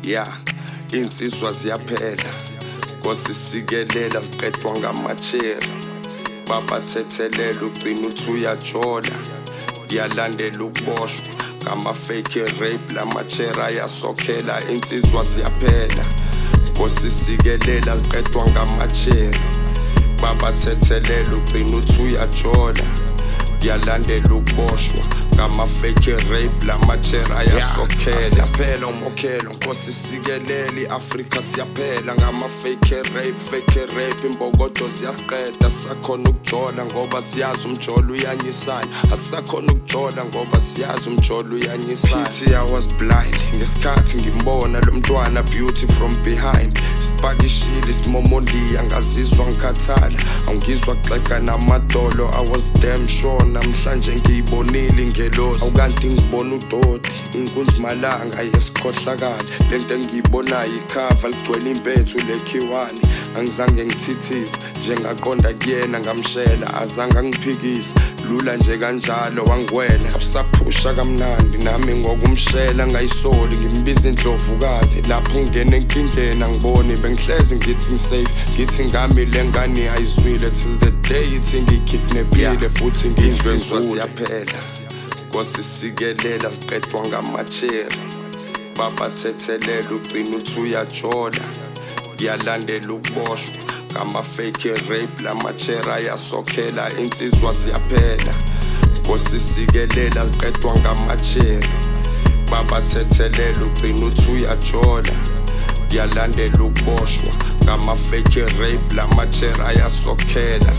Yeah, insizwa ziyaphela Nkosi sikelela ziqedwa ngamachera Babathethelela ugcina uthi uyajola Yalandela ukuboshwa ngama-fake rape Lamachera ayasokhela insizwa ziyaphela Nkosi sikelela ziqedwa ngamachera Babathethelela ugcina uthi uyajola Yalandela ukuboshwa ngama-fake rape Lamachera ayasokhela Siyaphela umokhelo Nkosi sikelele i-Afrika siyaphela ngama-fake rape imbokodo ziyasiqeda Sakhona ukujola ngoba siyazi umjolo uyanyisana Asakhona ukujola ngoba siyazi umjolo uyanyisana Pity I was blind ngesikhathi ngimbona lo mntwana beauty from behind Sipakishile isimomondiya angazizwa ngikhathala Awungizwa kuxega namadolo I was damn sure namhlanje ngiyibonile ingelosi Awukanti ngibona udoti inkunzi malanga yesikhohlakala Lento engiyibonayo ikhava ligcwele impethu lekhiwani Angizange ngithithize njengaqonda kuyena ngamshela Azange angiphikise lula nje kanjalo wangwela Usaphusha kamnandi nami ngokumshela ngayisoli Ngimbiza indlovukazi lapho ngene enkingeni angiboni Bengihlezi ngithi ngisafe ngithi ngami le ngane ayizwile Till the day ithi ngikidnapile futhi ngindlwenzwa siyaphela Nkosi sikelela ziqedwa ngamachera Babathethelela ugcina uthi uyajola Yalandela ukuboshwa ngama-fake rape Lamachera ayasokhela insizwa ziyaphela Nkosi sikelela ziqedwa ngamachera Babathethelela ugcina uthi uyajola Yalandela ukuboshwa ngama-fake rape Lamachera ayasokhela